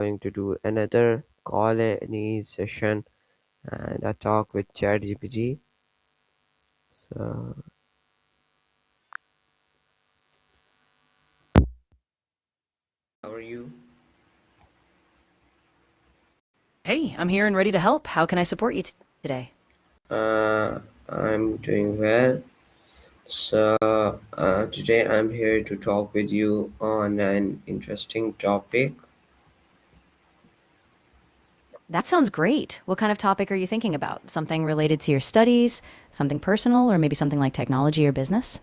going to do another call any session and a talk with ChatGPT. So, how are you? Hey, I'm here and ready to help. How can I support you today? I'm doing well. So, today I'm here to talk with you on an interesting topic. That sounds great. What kind of topic are you thinking about? Something related to your studies, something personal, or maybe something like technology or business?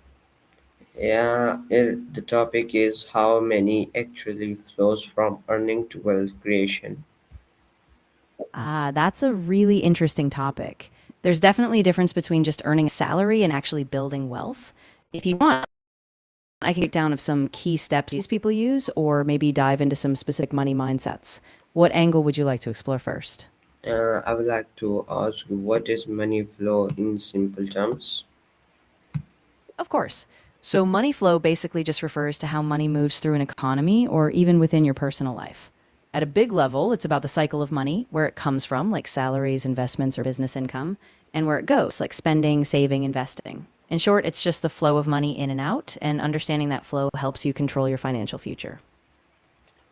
The topic is how money actually flows from earning to wealth creation. That's a really interesting topic. There's definitely a difference between just earning a salary and actually building wealth. If you want, I can get down of some key steps these people use, or maybe dive into some specific money mindsets. What angle would you like to explore first? I would like to ask you what is money flow in simple terms? Of course. So, money flow basically just refers to how money moves through an economy or even within your personal life. At a big level, it's about the cycle of money, where it comes from, like salaries, investments, or business income, and where it goes, like spending, saving, investing. In short, it's just the flow of money in and out, and understanding that flow helps you control your financial future.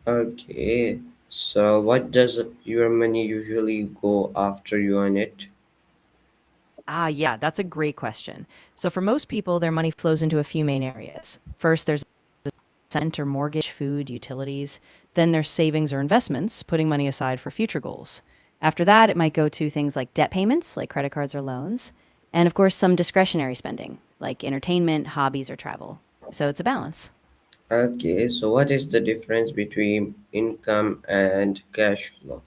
Okay, so what does your money usually go after you earn it? Yeah, that's a great question. So, for most people, their money flows into a few main areas. First, there's rent or mortgage, food, utilities. Then there's savings or investments, putting money aside for future goals. After that, it might go to things like debt payments, like credit cards or loans. And of course, some discretionary spending, like entertainment, hobbies, or travel. So it's a balance. Okay, so what is the difference between income and cash flow?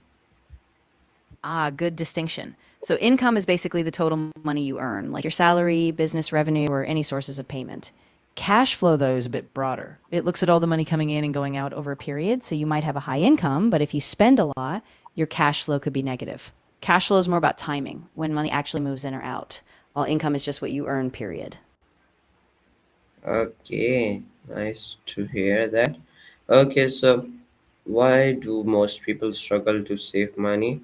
Good distinction. So income is basically the total money you earn, like your salary, business revenue, or any sources of payment. Cash flow, though, is a bit broader. It looks at all the money coming in and going out over a period. So you might have a high income, but if you spend a lot, your cash flow could be negative. Cash flow is more about timing, when money actually moves in or out, while income is just what you earn, period. Okay, nice to hear that. Okay, so why do most people struggle to save money?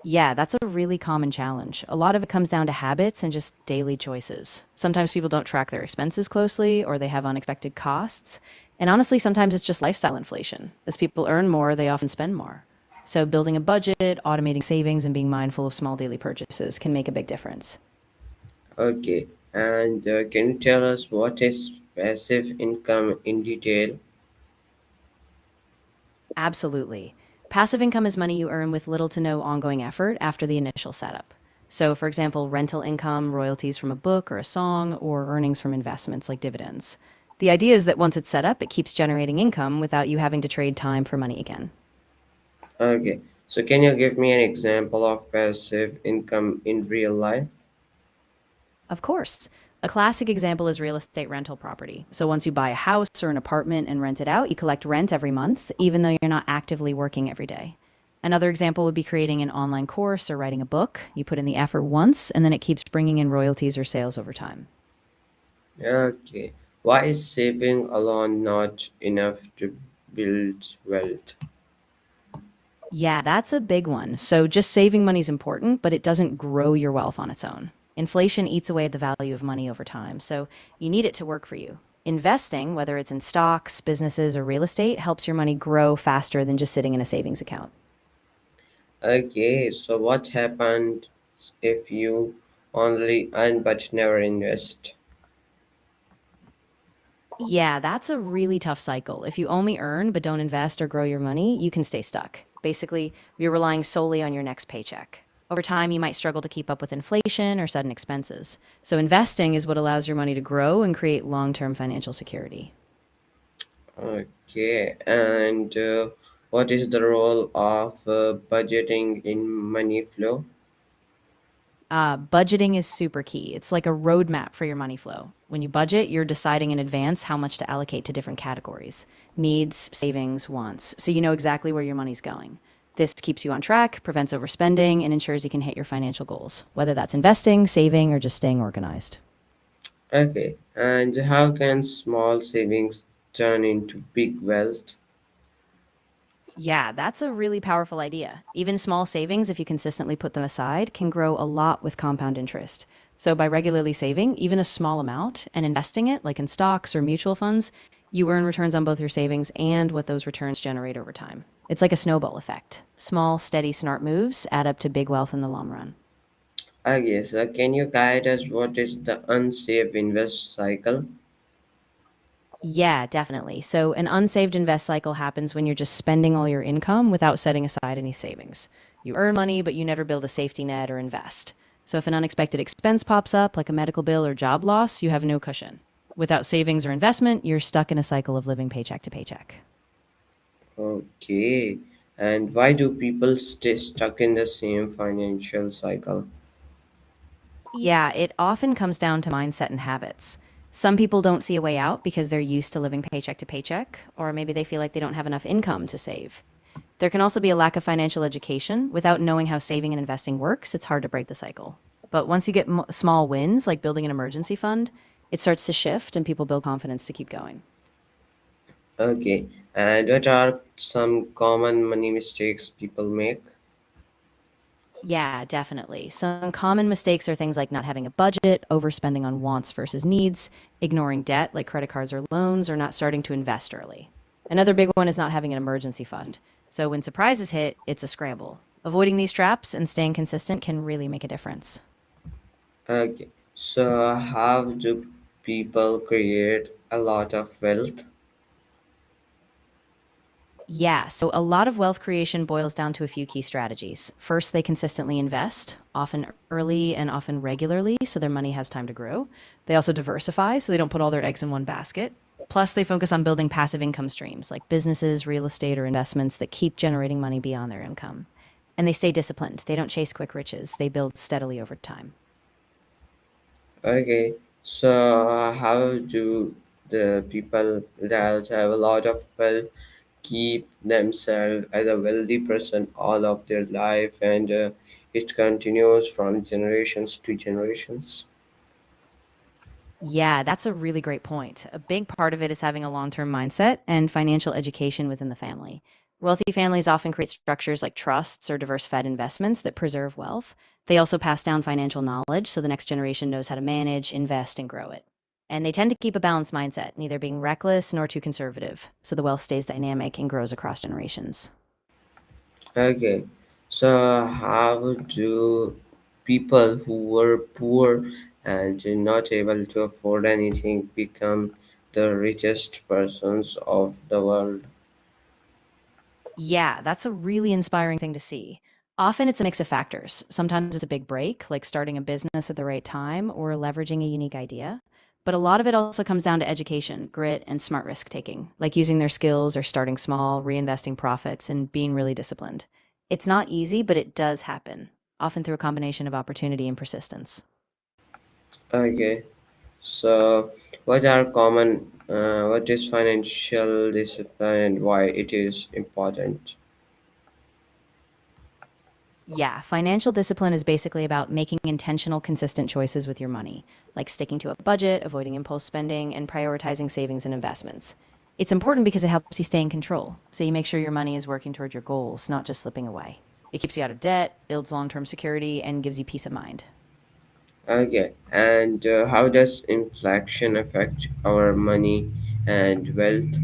Yeah, that's a really common challenge. A lot of it comes down to habits and just daily choices. Sometimes people don't track their expenses closely or they have unexpected costs. And honestly, sometimes it's just lifestyle inflation. As people earn more, they often spend more. So, building a budget, automating savings, and being mindful of small daily purchases can make a big difference. Okay, and can you tell us what is passive income in detail? Absolutely. Passive income is money you earn with little to no ongoing effort after the initial setup. So, for example, rental income, royalties from a book or a song, or earnings from investments like dividends. The idea is that once it's set up, it keeps generating income without you having to trade time for money again. Okay, so can you give me an example of passive income in real life? Of course, a classic example is real estate rental property. So, once you buy a house or an apartment and rent it out, you collect rent every month, even though you're not actively working every day. Another example would be creating an online course or writing a book. You put in the effort once, and then it keeps bringing in royalties or sales over time. Okay, why is saving alone not enough to build wealth? Yeah, that's a big one. So, just saving money is important, but it doesn't grow your wealth on its own. Inflation eats away at the value of money over time, so you need it to work for you. Investing, whether it's in stocks, businesses, or real estate, helps your money grow faster than just sitting in a savings account. Okay, so what happened if you only earn but never invest? Yeah, that's a really tough cycle. If you only earn but don't invest or grow your money, you can stay stuck. Basically, you're relying solely on your next paycheck. Over time, you might struggle to keep up with inflation or sudden expenses. So, investing is what allows your money to grow and create long term financial security. Okay, and what is the role of budgeting in money flow? Budgeting is super key. It's like a roadmap for your money flow. When you budget, you're deciding in advance how much to allocate to different categories: needs, savings, wants. So you know exactly where your money's going. This keeps you on track, prevents overspending, and ensures you can hit your financial goals, whether that's investing, saving, or just staying organized. Okay, and how can small savings turn into big wealth? Yeah, that's a really powerful idea. Even small savings, if you consistently put them aside, can grow a lot with compound interest. So, by regularly saving, even a small amount, and investing it, like in stocks or mutual funds, you earn returns on both your savings and what those returns generate over time. It's like a snowball effect. Small, steady, smart moves add up to big wealth in the long run. I guess. Can you guide us what is the unsafe invest cycle? Yeah, definitely. So, an unsaved invest cycle happens when you're just spending all your income without setting aside any savings. You earn money, but you never build a safety net or invest. So, if an unexpected expense pops up, like a medical bill or job loss, you have no cushion. Without savings or investment, you're stuck in a cycle of living paycheck to paycheck. Okay. And why do people stay stuck in the same financial cycle? Yeah, it often comes down to mindset and habits. Some people don't see a way out because they're used to living paycheck to paycheck, or maybe they feel like they don't have enough income to save. There can also be a lack of financial education. Without knowing how saving and investing works, it's hard to break the cycle. But once you get small wins, like building an emergency fund, it starts to shift and people build confidence to keep going. Okay. And what are some common money mistakes people make? Yeah, definitely. Some common mistakes are things like not having a budget, overspending on wants versus needs, ignoring debt like credit cards or loans, or not starting to invest early. Another big one is not having an emergency fund. So when surprises hit, it's a scramble. Avoiding these traps and staying consistent can really make a difference. Okay. So how do people create a lot of wealth? Yeah, so a lot of wealth creation boils down to a few key strategies. First, they consistently invest, often early and often regularly, so their money has time to grow. They also diversify, so they don't put all their eggs in one basket. Plus, they focus on building passive income streams like businesses, real estate, or investments that keep generating money beyond their income. And they stay disciplined. They don't chase quick riches, they build steadily over time. Okay. So how do the people that have a lot of wealth keep themselves as a wealthy person all of their life and it continues from generations to generations? Yeah, that's a really great point. A big part of it is having a long term mindset and financial education within the family. Wealthy families often create structures like trusts or diverse fed investments that preserve wealth. They also pass down financial knowledge so the next generation knows how to manage, invest, and grow it. And they tend to keep a balanced mindset, neither being reckless nor too conservative, so the wealth stays dynamic and grows across generations. Okay, so how do people who were poor and not able to afford anything become the richest persons of the world? Yeah, that's a really inspiring thing to see. Often it's a mix of factors. Sometimes it's a big break, like starting a business at the right time or leveraging a unique idea. But a lot of it also comes down to education, grit, and smart risk taking, like using their skills or starting small, reinvesting profits, and being really disciplined. It's not easy, but it does happen, often through a combination of opportunity and persistence. Okay, so what is financial discipline and why it is important? Yeah, financial discipline is basically about making intentional, consistent choices with your money, like sticking to a budget, avoiding impulse spending, and prioritizing savings and investments. It's important because it helps you stay in control, so you make sure your money is working toward your goals, not just slipping away. It keeps you out of debt, builds long term security, and gives you peace of mind. Okay, and how does inflation affect our money and wealth?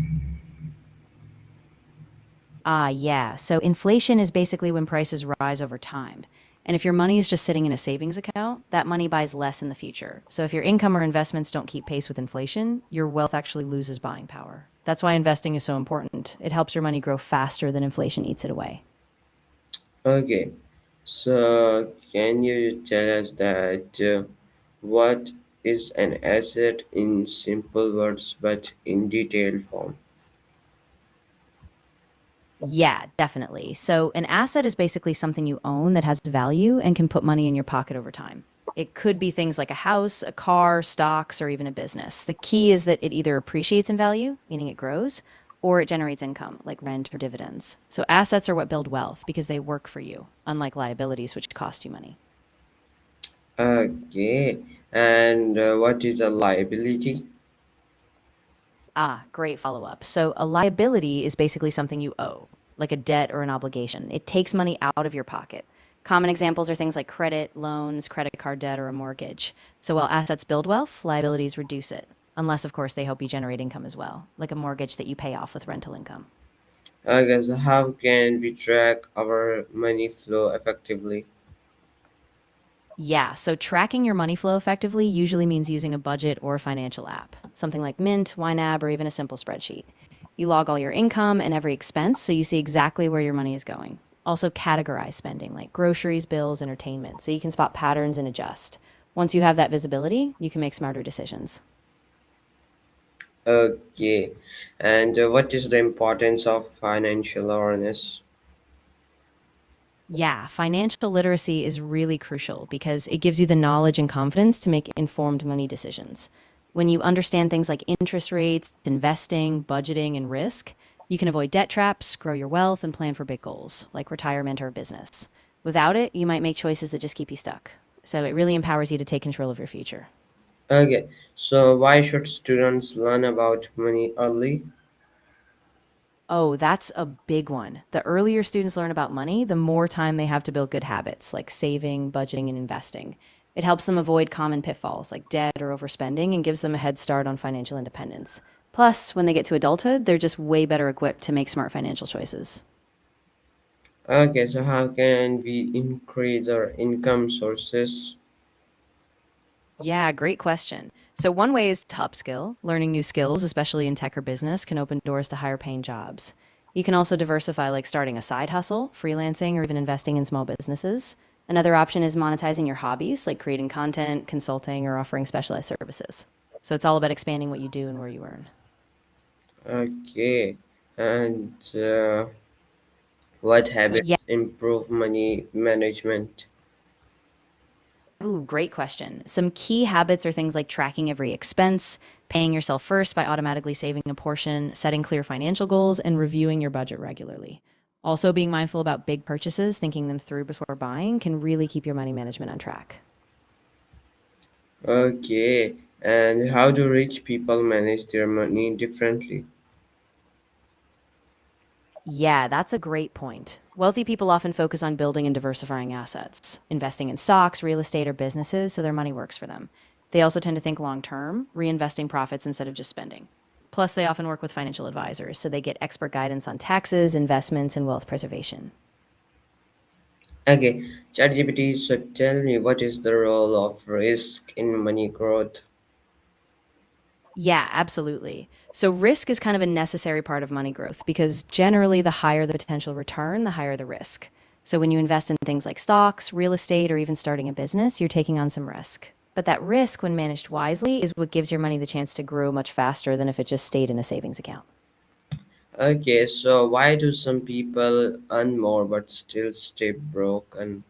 Yeah. So inflation is basically when prices rise over time. And if your money is just sitting in a savings account, that money buys less in the future. So if your income or investments don't keep pace with inflation, your wealth actually loses buying power. That's why investing is so important. It helps your money grow faster than inflation eats it away. Okay, so can you tell us that what is an asset in simple words but in detailed form? Yeah, definitely. So, an asset is basically something you own that has value and can put money in your pocket over time. It could be things like a house, a car, stocks, or even a business. The key is that it either appreciates in value, meaning it grows, or it generates income, like rent or dividends. So, assets are what build wealth because they work for you, unlike liabilities, which cost you money. Okay, and what is a liability? Great follow up. So, a liability is basically something you owe, like a debt or an obligation. It takes money out of your pocket. Common examples are things like credit, loans, credit card debt, or a mortgage. So while assets build wealth, liabilities reduce it. Unless, of course, they help you generate income as well, like a mortgage that you pay off with rental income. I guess how can we track our money flow effectively? Yeah, so tracking your money flow effectively usually means using a budget or a financial app, something like Mint, YNAB, or even a simple spreadsheet. You log all your income and every expense so you see exactly where your money is going. Also, categorize spending like groceries, bills, entertainment, so you can spot patterns and adjust. Once you have that visibility, you can make smarter decisions. Okay, and what is the importance of financial awareness? Yeah, financial literacy is really crucial because it gives you the knowledge and confidence to make informed money decisions. When you understand things like interest rates, investing, budgeting, and risk, you can avoid debt traps, grow your wealth, and plan for big goals like retirement or business. Without it, you might make choices that just keep you stuck. So it really empowers you to take control of your future. Okay, so why should students learn about money early? Oh, that's a big one. The earlier students learn about money, the more time they have to build good habits like saving, budgeting, and investing. It helps them avoid common pitfalls like debt or overspending and gives them a head start on financial independence. Plus, when they get to adulthood, they're just way better equipped to make smart financial choices. Okay, so how can we increase our income sources? Yeah, great question. So, one way is to upskill. Learning new skills, especially in tech or business, can open doors to higher paying jobs. You can also diversify, like starting a side hustle, freelancing, or even investing in small businesses. Another option is monetizing your hobbies, like creating content, consulting, or offering specialized services. So, it's all about expanding what you do and where you earn. Okay, and what Yeah. habits improve money management? Ooh, great question. Some key habits are things like tracking every expense, paying yourself first by automatically saving a portion, setting clear financial goals, and reviewing your budget regularly. Also, being mindful about big purchases, thinking them through before buying can really keep your money management on track. Okay, and how do rich people manage their money differently? Yeah, that's a great point. Wealthy people often focus on building and diversifying assets, investing in stocks, real estate, or businesses so their money works for them. They also tend to think long term, reinvesting profits instead of just spending. Plus, they often work with financial advisors, so they get expert guidance on taxes, investments, and wealth preservation. Okay, ChatGPT, so tell me what is the role of risk in money growth? Yeah, absolutely. So, risk is kind of a necessary part of money growth because generally, the higher the potential return, the higher the risk. So, when you invest in things like stocks, real estate, or even starting a business, you're taking on some risk. But that risk, when managed wisely, is what gives your money the chance to grow much faster than if it just stayed in a savings account. Okay, so why do some people earn more but still stay broken?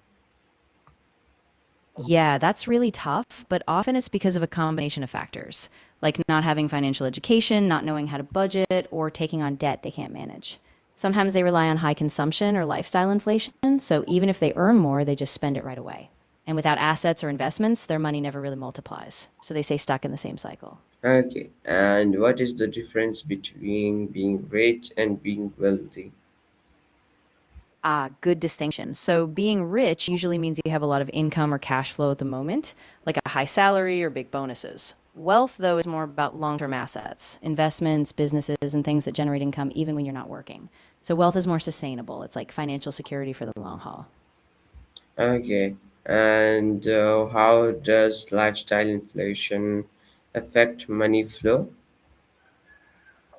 Yeah, that's really tough, but often it's because of a combination of factors, like not having financial education, not knowing how to budget, or taking on debt they can't manage. Sometimes they rely on high consumption or lifestyle inflation, so even if they earn more, they just spend it right away. And without assets or investments, their money never really multiplies, so they stay stuck in the same cycle. Okay, and what is the difference between being rich and being wealthy? Ah, good distinction. So being rich usually means you have a lot of income or cash flow at the moment, like a high salary or big bonuses. Wealth, though, is more about long term assets, investments, businesses, and things that generate income even when you're not working. So wealth is more sustainable. It's like financial security for the long haul. Okay, and how does lifestyle inflation affect money flow?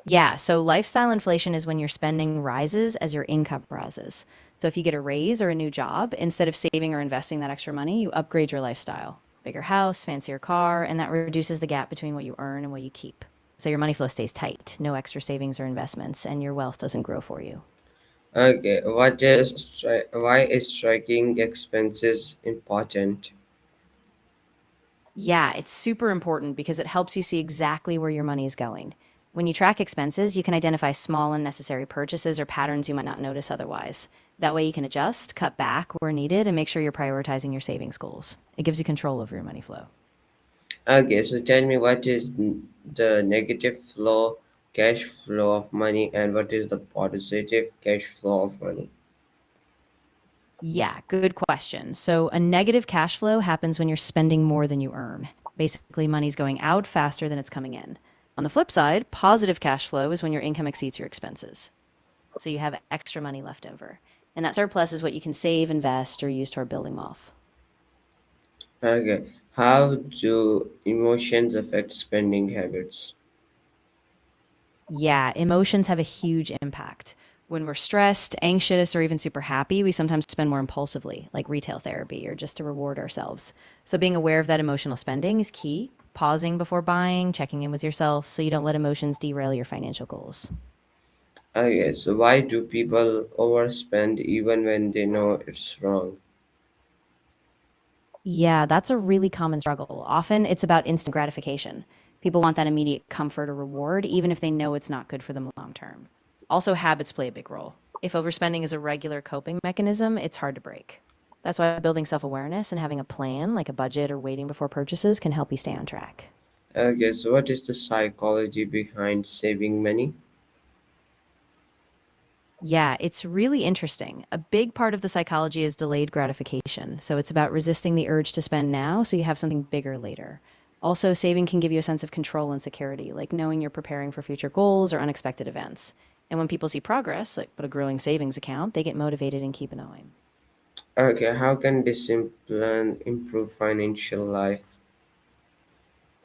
Yeah, so lifestyle inflation is when your spending rises as your income rises. So if you get a raise or a new job, instead of saving or investing that extra money, you upgrade your lifestyle. Bigger house, fancier car, and that reduces the gap between what you earn and what you keep. So your money flow stays tight, no extra savings or investments, and your wealth doesn't grow for you. Okay, why is striking expenses important? Yeah, it's super important because it helps you see exactly where your money is going. When you track expenses, you can identify small unnecessary purchases or patterns you might not notice otherwise. That way, you can adjust, cut back where needed, and make sure you're prioritizing your savings goals. It gives you control over your money flow. Okay, so tell me what is the negative flow cash flow of money and what is the positive cash flow of money? Yeah, good question. So, a negative cash flow happens when you're spending more than you earn. Basically, money's going out faster than it's coming in. On the flip side, positive cash flow is when your income exceeds your expenses. So, you have extra money left over. And that surplus is what you can save, invest, or use toward building wealth. Okay. How do emotions affect spending habits? Yeah, emotions have a huge impact. When we're stressed, anxious, or even super happy, we sometimes spend more impulsively, like retail therapy or just to reward ourselves. So, being aware of that emotional spending is key. Pausing before buying, checking in with yourself so you don't let emotions derail your financial goals. Okay, so why do people overspend even when they know it's wrong? Yeah, that's a really common struggle. Often it's about instant gratification. People want that immediate comfort or reward, even if they know it's not good for them long term. Also, habits play a big role. If overspending is a regular coping mechanism, it's hard to break. That's why building self awareness and having a plan, like a budget or waiting before purchases, can help you stay on track. Okay, so what is the psychology behind saving money? Yeah, it's really interesting. A big part of the psychology is delayed gratification. So it's about resisting the urge to spend now so you have something bigger later. Also, saving can give you a sense of control and security, like knowing you're preparing for future goals or unexpected events. And when people see progress, like a growing savings account, they get motivated and keep going. Okay, how can discipline improve financial life?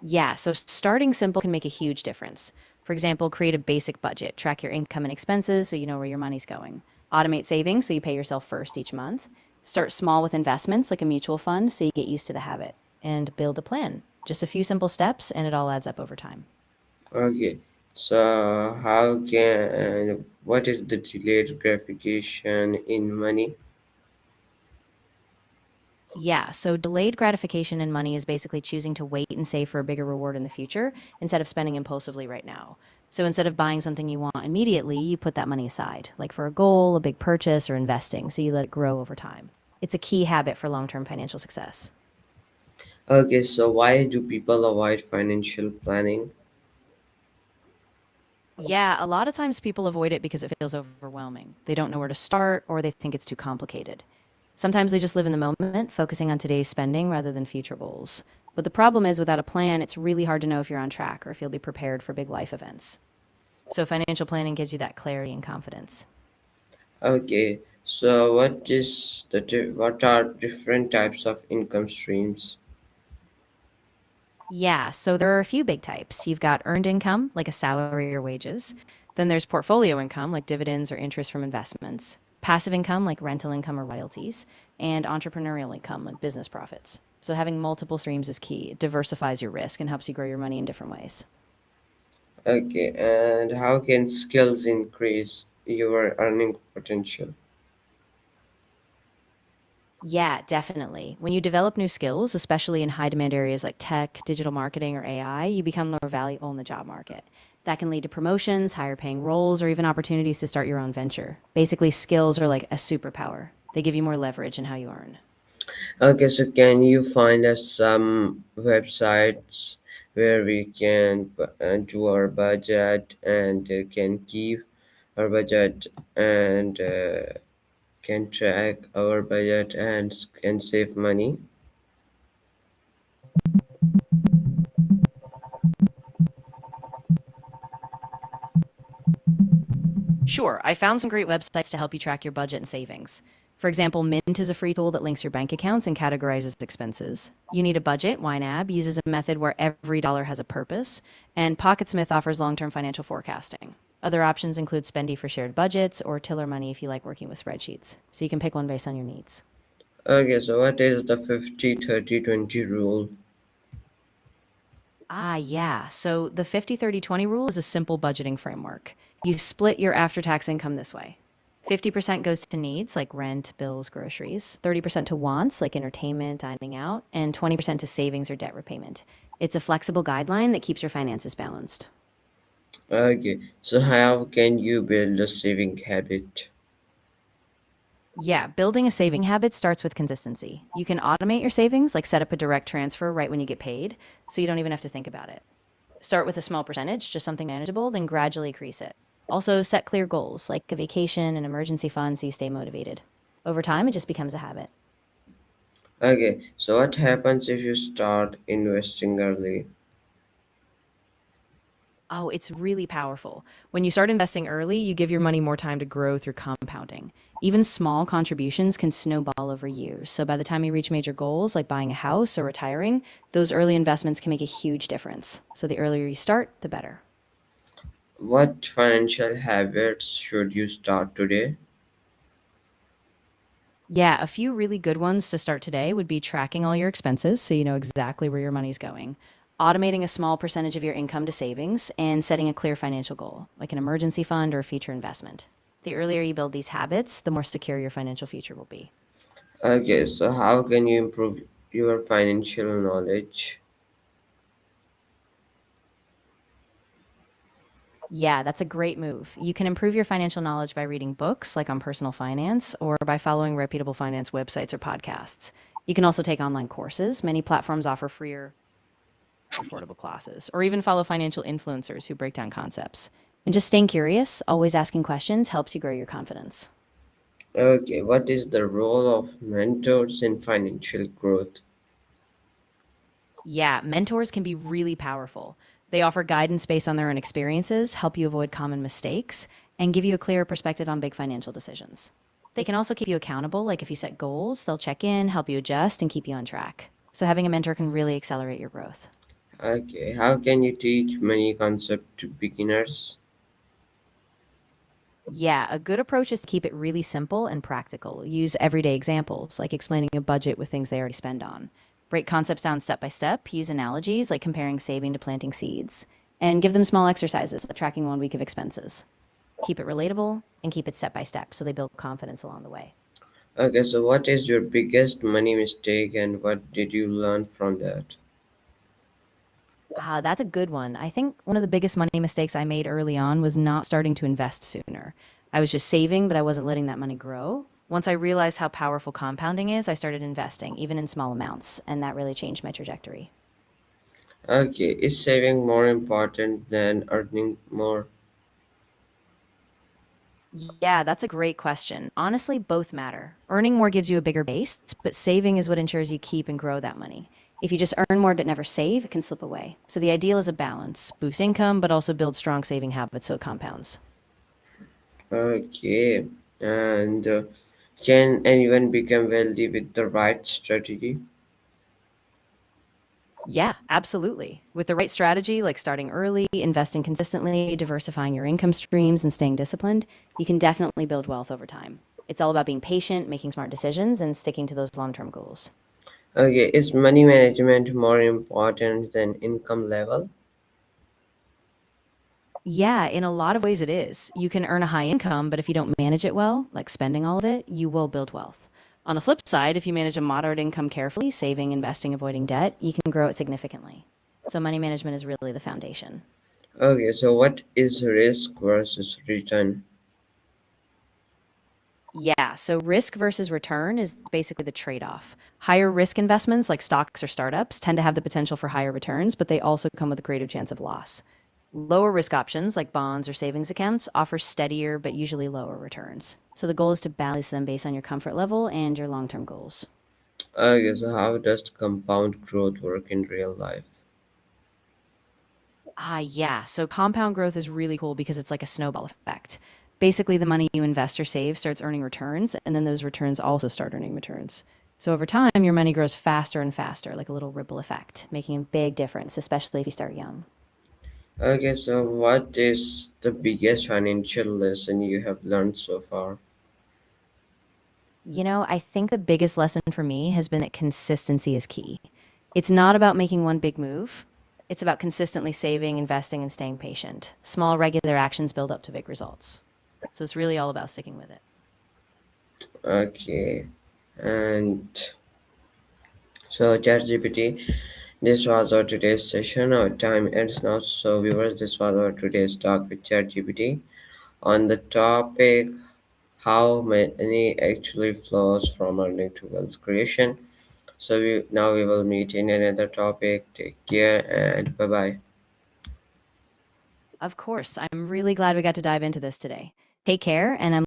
Yeah, so starting simple can make a huge difference. For example, create a basic budget, track your income and expenses so you know where your money's going. Automate savings so you pay yourself first each month. Start small with investments like a mutual fund so you get used to the habit. And build a plan. Just a few simple steps and it all adds up over time. Okay, so how can what is the delayed gratification in money? Yeah, so delayed gratification in money is basically choosing to wait and save for a bigger reward in the future instead of spending impulsively right now. So instead of buying something you want immediately, you put that money aside, like for a goal, a big purchase, or investing, so you let it grow over time. It's a key habit for long term financial success. Okay, so why do people avoid financial planning? Yeah, a lot of times people avoid it because it feels overwhelming. They don't know where to start or they think it's too complicated. Sometimes they just live in the moment, focusing on today's spending rather than future goals. But the problem is, without a plan, it's really hard to know if you're on track or if you'll be prepared for big life events. So, financial planning gives you that clarity and confidence. Okay, so what are different types of income streams? Yeah, so there are a few big types. You've got earned income, like a salary or wages. Then there's portfolio income, like dividends or interest from investments. Passive income, like rental income or royalties. And entrepreneurial income, like business profits. So having multiple streams is key. It diversifies your risk and helps you grow your money in different ways. Okay, and how can skills increase your earning potential? Yeah, definitely. When you develop new skills, especially in high demand areas like tech, digital marketing, or AI, you become more valuable in the job market. That can lead to promotions, higher paying roles, or even opportunities to start your own venture. Basically, skills are like a superpower. They give you more leverage in how you earn. Okay, so can you find us some websites where we can do our budget and can keep our budget and can track our budget and can save money? Sure, I found some great websites to help you track your budget and savings. For example, Mint is a free tool that links your bank accounts and categorizes expenses. You Need a Budget, YNAB, uses a method where every dollar has a purpose, and Pocketsmith offers long term financial forecasting. Other options include Spendy for shared budgets or Tiller Money if you like working with spreadsheets. So you can pick one based on your needs. Okay, so what is the 50/30/20 rule? Yeah. So the 50/30/20 rule is a simple budgeting framework. You split your after tax income this way: 50% goes to needs like rent, bills, groceries, 30% to wants like entertainment, dining out, and 20% to savings or debt repayment. It's a flexible guideline that keeps your finances balanced. Okay, so how can you build a saving habit? Yeah, building a saving habit starts with consistency. You can automate your savings, like set up a direct transfer right when you get paid, so you don't even have to think about it. Start with a small percentage, just something manageable, then gradually increase it. Also, set clear goals like a vacation and emergency fund so you stay motivated. Over time, it just becomes a habit. Okay, so what happens if you start investing early? Oh, it's really powerful. When you start investing early, you give your money more time to grow through compounding. Even small contributions can snowball over years. So by the time you reach major goals like buying a house or retiring, those early investments can make a huge difference. So the earlier you start, the better. What financial habits should you start today? Yeah, a few really good ones to start today would be tracking all your expenses so you know exactly where your money's going, automating a small percentage of your income to savings, and setting a clear financial goal, like an emergency fund or a future investment. The earlier you build these habits, the more secure your financial future will be. Okay, so how can you improve your financial knowledge? Yeah, that's a great move. You can improve your financial knowledge by reading books like on personal finance or by following reputable finance websites or podcasts. You can also take online courses. Many platforms offer free or affordable classes, or even follow financial influencers who break down concepts. And just staying curious, always asking questions helps you grow your confidence. Okay, what is the role of mentors in financial growth? Yeah, mentors can be really powerful. They offer guidance based on their own experiences, help you avoid common mistakes, and give you a clearer perspective on big financial decisions. They can also keep you accountable, like if you set goals, they'll check in, help you adjust, and keep you on track. So having a mentor can really accelerate your growth. Okay, how can you teach money concept to beginners? Yeah, a good approach is to keep it really simple and practical. Use everyday examples, like explaining a budget with things they already spend on. Break concepts down step by step. Use analogies like comparing saving to planting seeds. And give them small exercises, like tracking 1 week of expenses. Keep it relatable and keep it step by step so they build confidence along the way. Okay, so what is your biggest money mistake and what did you learn from that? That's a good one. I think one of the biggest money mistakes I made early on was not starting to invest sooner. I was just saving, but I wasn't letting that money grow. Once I realized how powerful compounding is, I started investing, even in small amounts, and that really changed my trajectory. Okay, is saving more important than earning more? Yeah, that's a great question. Honestly, both matter. Earning more gives you a bigger base, but saving is what ensures you keep and grow that money. If you just earn more but never save, it can slip away. So the ideal is a balance boost income, but also build strong saving habits so it compounds. Okay, and can anyone become wealthy with the right strategy? Yeah, absolutely. With the right strategy, like starting early, investing consistently, diversifying your income streams, and staying disciplined, you can definitely build wealth over time. It's all about being patient, making smart decisions, and sticking to those long term goals. Okay, is money management more important than income level? Yeah, in a lot of ways it is. You can earn a high income, but if you don't manage it well, like spending all of it, you will build wealth. On the flip side, if you manage a moderate income carefully, saving, investing, avoiding debt, you can grow it significantly. So money management is really the foundation. Okay, so what is risk versus return? Yeah, so risk versus return is basically the trade off. Higher risk investments like stocks or startups tend to have the potential for higher returns, but they also come with a greater chance of loss. Lower risk options like bonds or savings accounts offer steadier but usually lower returns. So the goal is to balance them based on your comfort level and your long term goals. Okay, so how does compound growth work in real life? Yeah. So compound growth is really cool because it's like a snowball effect. Basically, the money you invest or save starts earning returns, and then those returns also start earning returns. So over time, your money grows faster and faster, like a little ripple effect, making a big difference, especially if you start young. Okay, so what is the biggest financial lesson you have learned so far? I think the biggest lesson for me has been that consistency is key. It's not about making one big move. It's about consistently saving, investing, and staying patient. Small, regular actions build up to big results. So it's really all about sticking with it. Okay, and so ChatGPT, this was our today's session. Our time ends now. So viewers, this was our today's talk with ChatGPT on the topic how money actually flows from earning to wealth creation. So we will meet in another topic. Take care and bye bye. Of course. I'm really glad we got to dive into this today. Take care, and I'm